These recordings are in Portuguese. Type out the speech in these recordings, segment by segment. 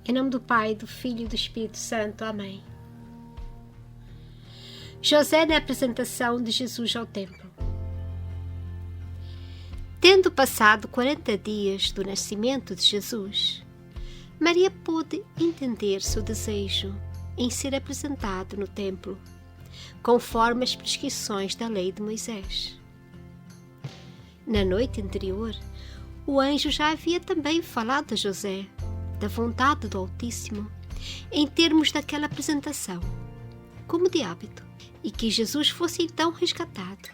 Em nome do Pai, do Filho e do Espírito Santo. Amém. José na apresentação de Jesus ao templo. Tendo passado 40 dias do nascimento de Jesus, Maria pôde entender seu desejo em ser apresentado no templo, conforme as prescrições da lei de Moisés. Na noite anterior, o anjo já havia também falado a José da vontade do Altíssimo em termos daquela apresentação, como de hábito, e que Jesus fosse então resgatado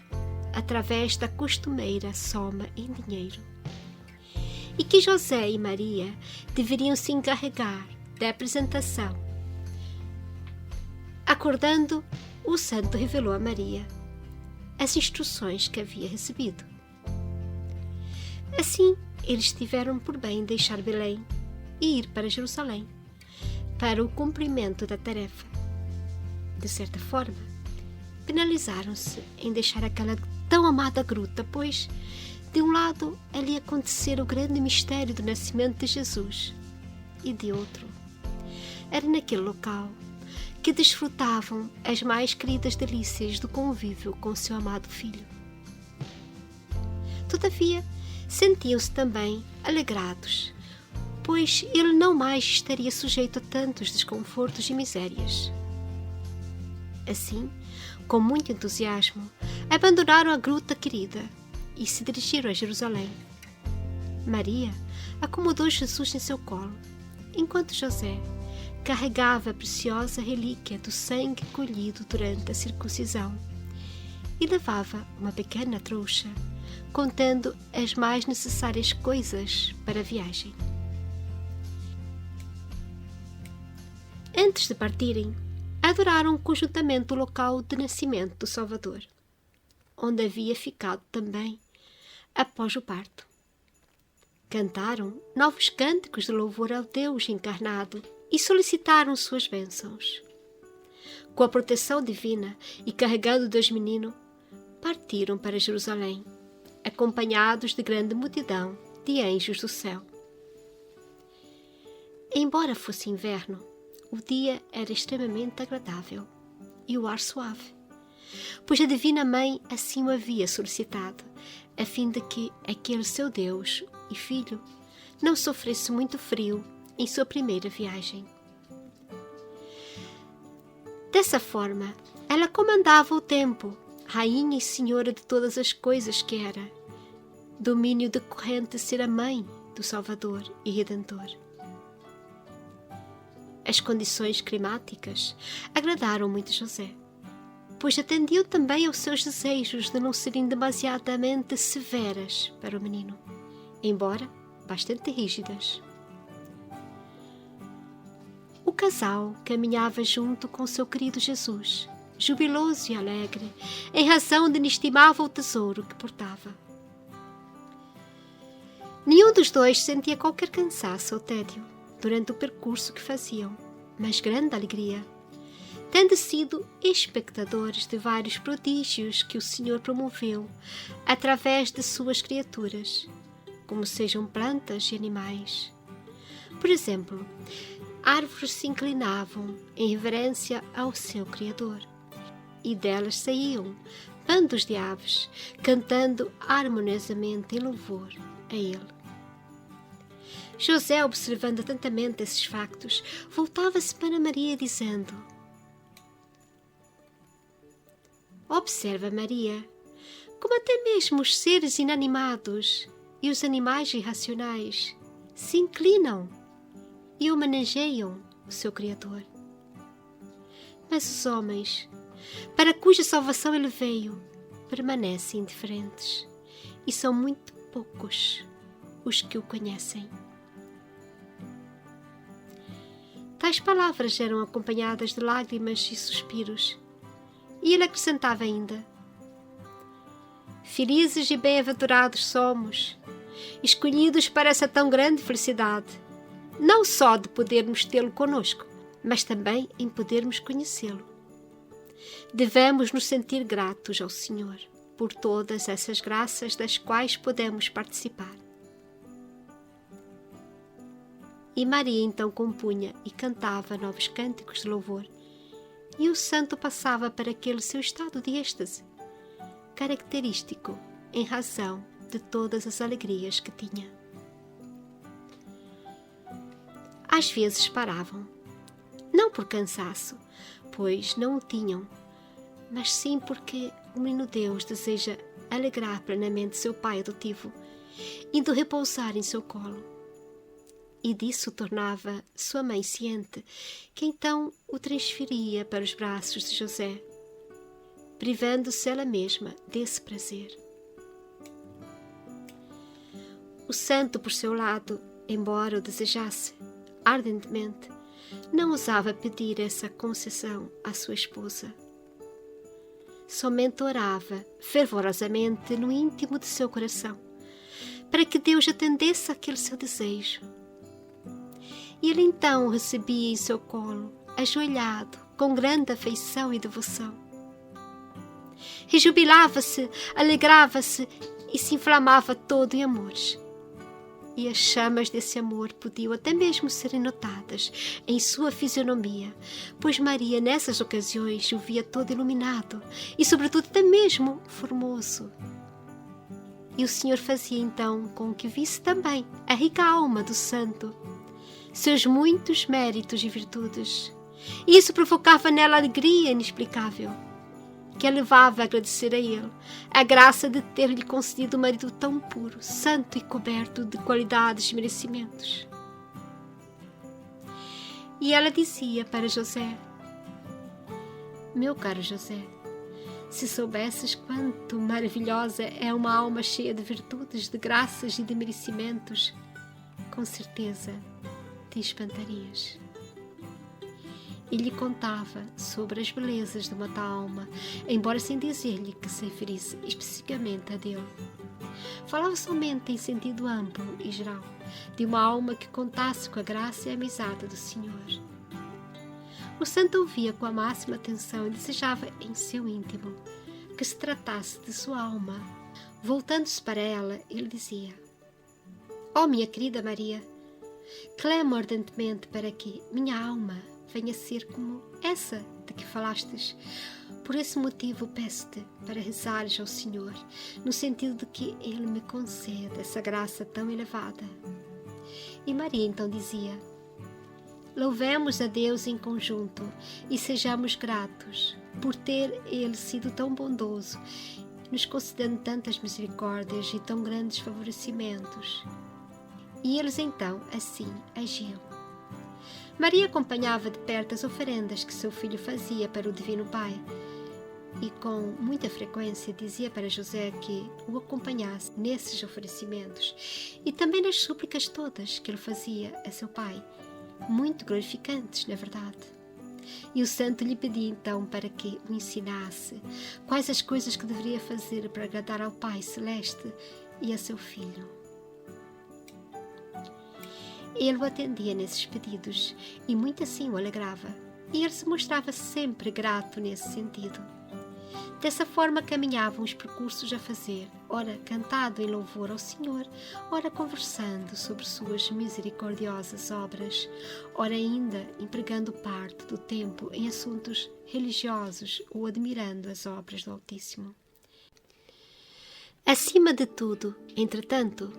através da costumeira soma em dinheiro, e que José e Maria deveriam se encarregar da apresentação. Acordando, o santo revelou a Maria as instruções que havia recebido. Assim, eles tiveram por bem deixar Belém e ir para Jerusalém, para o cumprimento da tarefa. De certa forma, penalizaram-se em deixar aquela tão amada gruta, pois, de um lado, ali acontecera o grande mistério do nascimento de Jesus, e de outro, era naquele local que desfrutavam as mais queridas delícias do convívio com seu amado filho. Todavia, sentiam-se também alegrados, pois ele não mais estaria sujeito a tantos desconfortos e misérias. Assim, com muito entusiasmo, abandonaram a gruta querida e se dirigiram a Jerusalém. Maria acomodou Jesus em seu colo, enquanto José carregava a preciosa relíquia do sangue colhido durante a circuncisão e levava uma pequena trouxa contendo as mais necessárias coisas para a viagem. Antes de partirem, adoraram conjuntamente o local de nascimento do Salvador, onde havia ficado também após o parto. Cantaram novos cânticos de louvor ao Deus encarnado e solicitaram suas bênçãos. Com a proteção divina e carregando Deus menino, partiram para Jerusalém, acompanhados de grande multidão de anjos do céu. Embora fosse inverno, o dia era extremamente agradável e o ar suave, pois a Divina Mãe assim o havia solicitado, a fim de que aquele seu Deus e Filho não sofresse muito frio em sua primeira viagem. Dessa forma, ela comandava o tempo, rainha e senhora de todas as coisas que era, domínio decorrente de ser a mãe do Salvador e Redentor. As condições climáticas agradaram muito José, pois atendiam também aos seus desejos de não serem demasiadamente severas para o menino, embora bastante rígidas. O casal caminhava junto com seu querido Jesus, jubiloso e alegre, em razão de inestimável tesouro que portava. Nenhum dos dois sentia qualquer cansaço ou tédio durante o percurso que faziam, mas grande alegria, tendo sido espectadores de vários prodígios que o Senhor promoveu através de suas criaturas, como sejam plantas e animais. Por exemplo, árvores se inclinavam em reverência ao seu Criador, e delas saíam bandos de aves, cantando harmoniosamente em louvor a Ele. José, observando atentamente esses factos, voltava-se para Maria dizendo: Observa, Maria, como até mesmo os seres inanimados e os animais irracionais se inclinam e homenageiam o seu Criador. Mas os homens, para cuja salvação ele veio, permanecem indiferentes, e são muito poucos os que o conhecem. Tais palavras eram acompanhadas de lágrimas e suspiros, e ele acrescentava ainda: Felizes e bem-aventurados somos, escolhidos para essa tão grande felicidade, não só de podermos tê-lo conosco, mas também em podermos conhecê-lo. Devemos nos sentir gratos ao Senhor por todas essas graças das quais podemos participar. E Maria então compunha e cantava novos cânticos de louvor, e o santo passava para aquele seu estado de êxtase, característico em razão de todas as alegrias que tinha. Às vezes paravam, não por cansaço, pois não o tinham, mas sim porque o menino Deus deseja alegrar plenamente seu pai adotivo, indo repousar em seu colo. E disso tornava sua mãe ciente, que então o transferia para os braços de José, privando-se ela mesma desse prazer. O santo, por seu lado, embora o desejasse ardentemente, não ousava pedir essa concessão à sua esposa. Somente orava fervorosamente no íntimo de seu coração, para que Deus atendesse àquele seu desejo. E ele então o recebia em seu colo, ajoelhado, com grande afeição e devoção. Rejubilava-se, alegrava-se e se inflamava todo em amores. E as chamas desse amor podiam até mesmo serem notadas em sua fisionomia, pois Maria nessas ocasiões o via todo iluminado e sobretudo até mesmo formoso. E o Senhor fazia então com que visse também a rica alma do santo, seus muitos méritos e virtudes, e isso provocava nela alegria inexplicável, que a levava a agradecer a ele a graça de ter-lhe concedido um marido tão puro, santo e coberto de qualidades e merecimentos. E ela dizia para José: meu caro José, se soubesses quanto maravilhosa é uma alma cheia de virtudes, de graças e de merecimentos, com certeza te espantarias. E lhe contava sobre as belezas de uma tal alma, embora sem dizer-lhe que se referisse especificamente a dele. Falava somente em sentido amplo e geral, de uma alma que contasse com a graça e a amizade do Senhor. O santo ouvia com a máxima atenção e desejava em seu íntimo que se tratasse de sua alma. Voltando-se para ela, ele dizia: ó minha querida Maria, clamo ardentemente para que minha alma venha a ser como essa de que falastes. Por esse motivo peço-te para rezares ao Senhor, no sentido de que Ele me conceda essa graça tão elevada. E Maria então dizia: louvemos a Deus em conjunto e sejamos gratos por ter Ele sido tão bondoso, nos concedendo tantas misericórdias e tão grandes favorecimentos. E eles então assim agiam. Maria acompanhava de perto as oferendas que seu filho fazia para o Divino Pai e com muita frequência dizia para José que o acompanhasse nesses oferecimentos e também nas súplicas todas que ele fazia a seu pai, muito glorificantes, na verdade. E o santo lhe pedia então para que o ensinasse quais as coisas que deveria fazer para agradar ao Pai Celeste e a seu filho. Ele o atendia nesses pedidos e muito assim o alegrava, e ele se mostrava sempre grato nesse sentido. Dessa forma caminhavam os percursos a fazer, ora cantado em louvor ao Senhor, ora conversando sobre suas misericordiosas obras, ora ainda empregando parte do tempo em assuntos religiosos ou admirando as obras do Altíssimo. Acima de tudo, entretanto,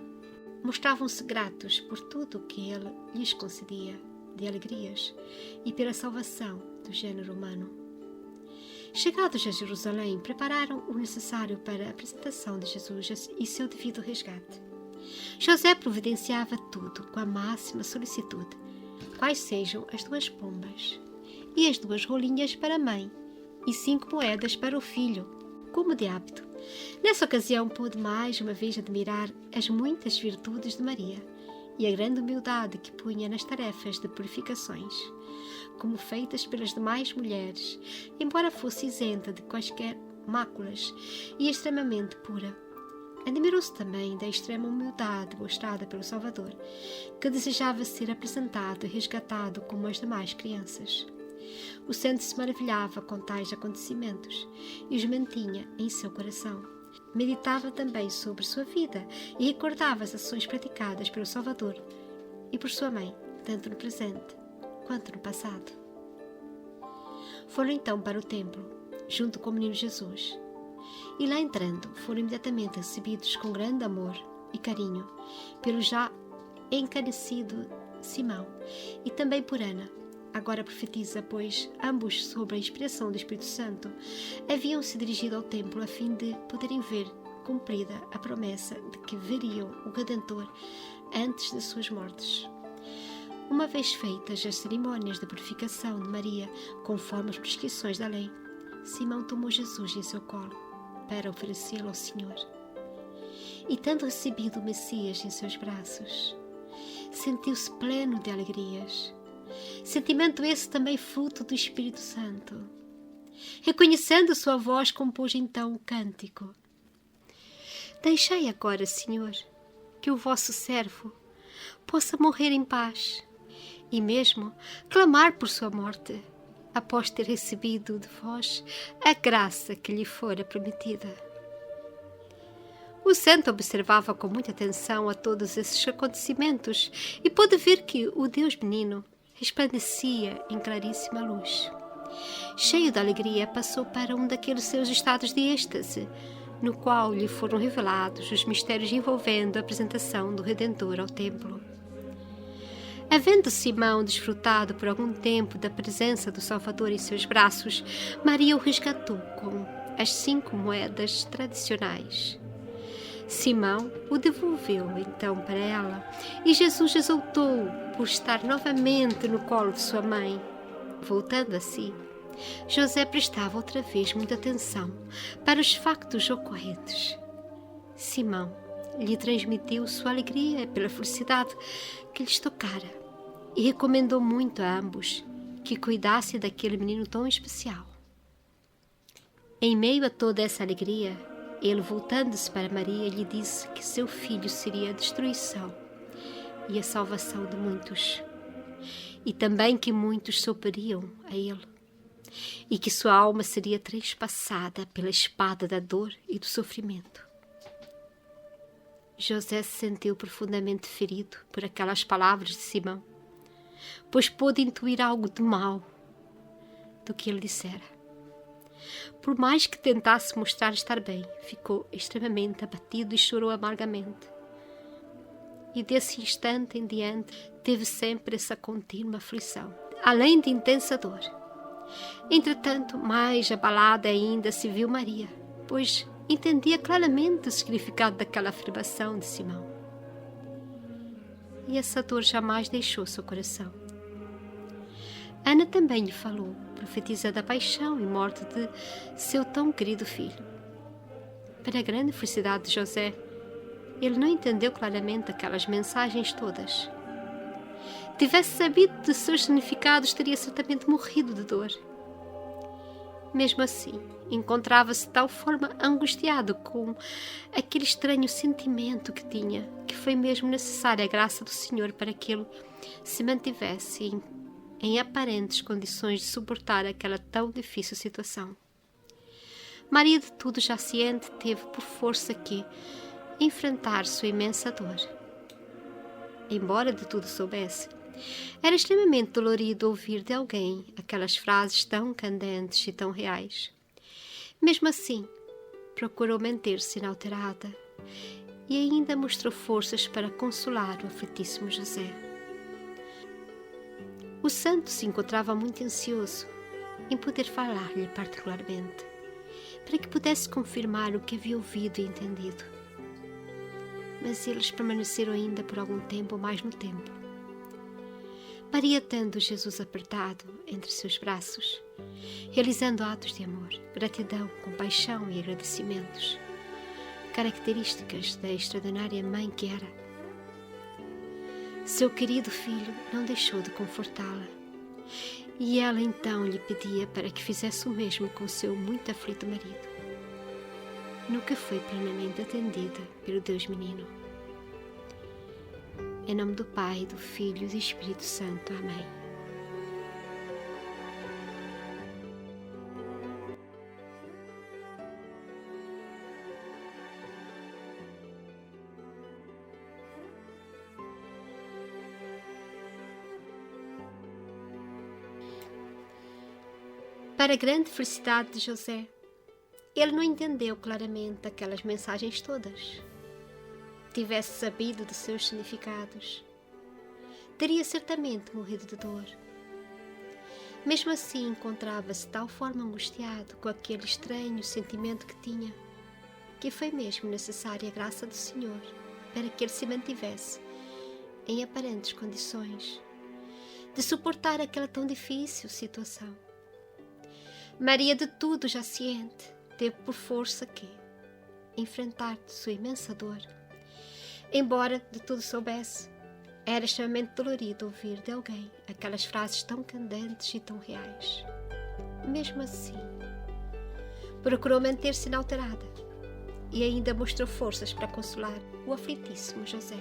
mostravam-se gratos por tudo o que ele lhes concedia de alegrias e pela salvação do gênero humano. Chegados a Jerusalém, prepararam o necessário para a apresentação de Jesus e seu devido resgate. José providenciava tudo com a máxima solicitude, quais sejam as 2 pombas e as 2 rolinhas para a mãe e 5 moedas para o filho, como de hábito. Nessa ocasião pude mais uma vez admirar as muitas virtudes de Maria e a grande humildade que punha nas tarefas de purificações, como feitas pelas demais mulheres, embora fosse isenta de quaisquer máculas e extremamente pura. Admirou-se também da extrema humildade mostrada pelo Salvador, que desejava ser apresentado e resgatado como as demais crianças. O santo se maravilhava com tais acontecimentos e os mantinha em seu coração. Meditava também sobre sua vida e recordava as ações praticadas pelo Salvador e por sua mãe, tanto no presente quanto no passado. Foram então para o templo, junto com o menino Jesus, e lá entrando, foram imediatamente recebidos com grande amor e carinho pelo já encanecido Simão e também por Ana, agora profetiza, pois ambos, sob a inspiração do Espírito Santo, haviam se dirigido ao templo a fim de poderem ver cumprida a promessa de que veriam o Redentor antes de suas mortes. Uma vez feitas as cerimônias de purificação de Maria, conforme as prescrições da lei, Simão tomou Jesus em seu colo para oferecê-lo ao Senhor. E tendo recebido o Messias em seus braços, sentiu-se pleno de alegrias. Sentimento esse também fruto do Espírito Santo. Reconhecendo sua voz, compôs então o cântico: Deixai agora, Senhor, que o vosso servo possa morrer em paz, e mesmo clamar por sua morte, após ter recebido de vós a graça que lhe fora prometida. O santo observava com muita atenção a todos esses acontecimentos e pôde ver que o Deus menino resplandecia em claríssima luz. Cheio de alegria, passou para um daqueles seus estados de êxtase, no qual lhe foram revelados os mistérios envolvendo a apresentação do Redentor ao templo. Havendo Simão desfrutado por algum tempo da presença do Salvador em seus braços, Maria o resgatou com as 5 moedas tradicionais. Simão o devolveu então para ela, e Jesus exultou por estar novamente no colo de sua mãe. Voltando a si, José prestava outra vez muita atenção para os factos ocorrentes. Simão lhe transmitiu sua alegria pela felicidade que lhes tocara e recomendou muito a ambos que cuidassem daquele menino tão especial. Em meio a toda essa alegria, ele, voltando-se para Maria, lhe disse que seu filho seria a destruição e a salvação de muitos, e também que muitos se operariam a ele, e que sua alma seria transpassada pela espada da dor e do sofrimento. José se sentiu profundamente ferido por aquelas palavras de Simão, pois pôde intuir algo de mal do que ele dissera. Por mais que tentasse mostrar estar bem, ficou extremamente abatido e chorou amargamente. E desse instante em diante teve sempre essa contínua aflição, além de intensa dor. Entretanto, mais abalada ainda se viu Maria, pois entendia claramente o significado daquela afirmação de Simão. E essa dor jamais deixou seu coração. Ana também lhe falou, profetizando a paixão e morte de seu tão querido filho. Para a grande felicidade de José, ele não entendeu claramente aquelas mensagens todas. Tivesse sabido de seus significados, teria certamente morrido de dor. Mesmo assim, encontrava-se de tal forma angustiado com aquele estranho sentimento que tinha, que foi mesmo necessária a graça do Senhor para que ele se mantivesse em aparentes condições de suportar aquela tão difícil situação. Maria, de tudo já ciente, teve por força que enfrentar sua imensa dor. Embora de tudo soubesse, era extremamente dolorido ouvir de alguém aquelas frases tão candentes e tão reais. Mesmo assim, procurou manter-se inalterada e ainda mostrou forças para consolar o aflitíssimo José. O santo se encontrava muito ansioso em poder falar-lhe particularmente, para que pudesse confirmar o que havia ouvido e entendido. Mas eles permaneceram ainda por algum tempo mais no templo. Maria, tendo Jesus apertado entre seus braços, realizando atos de amor, gratidão, compaixão e agradecimentos, características da extraordinária mãe que era. Seu querido filho não deixou de confortá-la, e ela então lhe pedia para que fizesse o mesmo com seu muito aflito marido, no que foi plenamente atendida pelo Deus menino. Em nome do Pai, do Filho e do Espírito Santo. Amém. Para a grande felicidade de José, ele não entendeu claramente aquelas mensagens todas. Tivesse sabido de seus significados, teria certamente morrido de dor. Mesmo assim, encontrava-se de tal forma angustiado com aquele estranho sentimento que tinha, que foi mesmo necessária a graça do Senhor para que ele se mantivesse em aparentes condições de suportar aquela tão difícil situação. Maria, de tudo já ciente, teve por força que enfrentar sua imensa dor. Embora de tudo soubesse, era extremamente dolorido ouvir de alguém aquelas frases tão candentes e tão reais. Mesmo assim, procurou manter-se inalterada e ainda mostrou forças para consolar o aflitíssimo José.